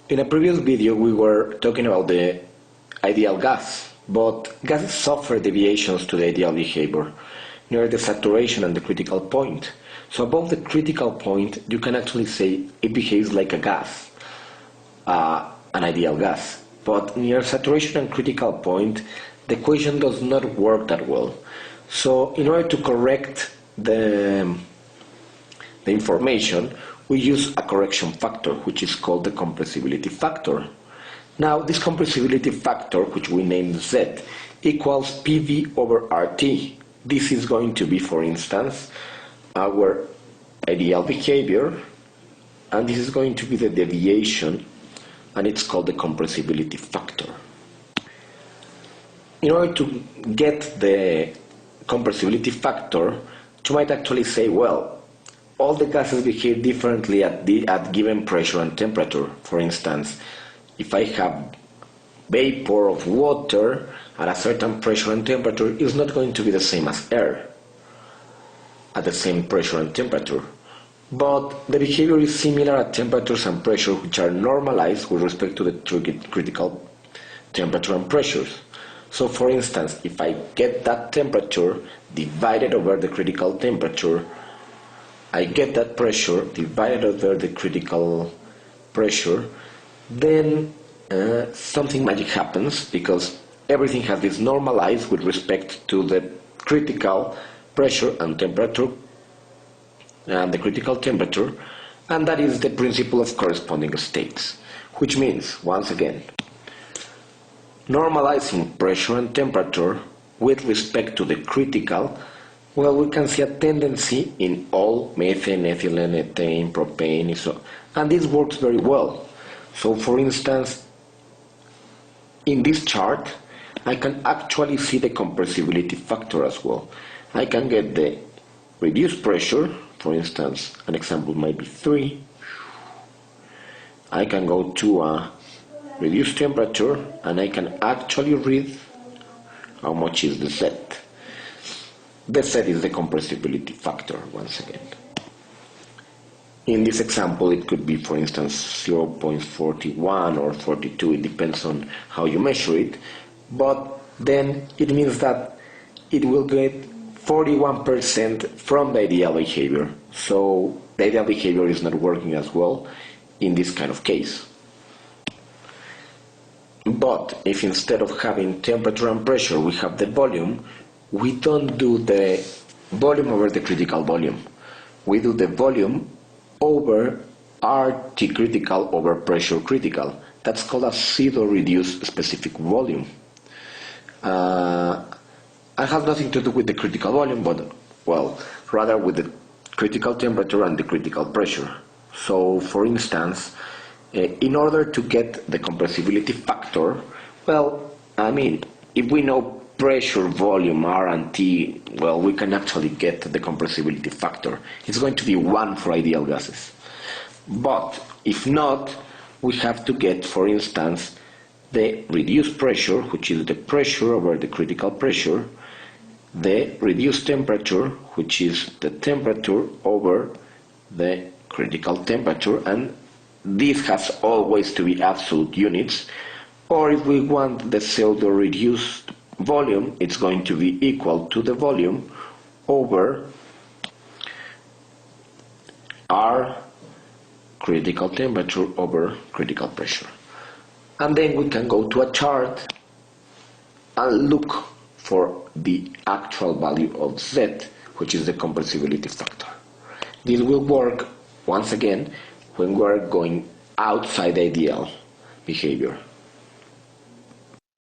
In a previous video, we were talking about the ideal gas, but gases suffer deviations to the ideal behavior near the saturation and the critical point. So above the critical point, you can actually say it behaves like a gas, an ideal gas. But near saturation and critical point, the equation does not work that well. So in order to correct the information, we use a correction factor, which is called the compressibility factor. Now, this compressibility factor, which we named Z, equals PV over RT. This is going to be, for instance, our ideal behavior, and this is going to be the deviation, and it's called the compressibility factor. In order to get the compressibility factor, you might actually say, well, all the gases behave differently at given pressure and temperature. For instance, if I have vapor of water at a certain pressure and temperature, it's not going to be the same as air at the same pressure and temperature. But the behavior is similar at temperatures and pressure which are normalized with respect to the critical temperature and pressures. So for instance, if I get that temperature divided over the critical temperature, I get that pressure divided over the critical pressure, then something magic happens, because everything has been normalized with respect to the critical pressure and temperature and the critical temperature, and that is the principle of corresponding states, which means, once again, normalizing pressure and temperature with respect to the critical. Well, we can see a tendency in all methane, ethylene, ethane, propane, and this works very well. So for instance, in this chart, I can actually see the compressibility factor as well. I can get the reduced pressure, for instance, an example might be 3. I can go to a reduced temperature, and I can actually read how much is the Z. The Z is the compressibility factor, once again. In this example, it could be, for instance, 0.41 or 42, it depends on how you measure it, but then it means that it will get 41% from the ideal behavior. So the ideal behavior is not working as well in this kind of case. But if instead of having temperature and pressure, we have the volume, we don't do the volume over the critical volume. We do the volume over RT critical over pressure critical. That's called a pseudo-reduced specific volume. It has nothing to do with the critical volume, but, well, rather with the critical temperature and the critical pressure. So, for instance, in order to get the compressibility factor, well, I mean, if we know pressure, volume, R and T, well, we can actually get the compressibility factor. It's going to be 1 for ideal gases. But if not, we have to get, for instance, the reduced pressure, which is the pressure over the critical pressure, the reduced temperature, which is the temperature over the critical temperature, and this has always to be absolute units. Or if we want the pseudo-reduced volume, it's going to be equal to the volume over R critical temperature over critical pressure. And then we can go to a chart and look for the actual value of Z, which is the compressibility factor. This will work, once again, when we're going outside the ideal behavior.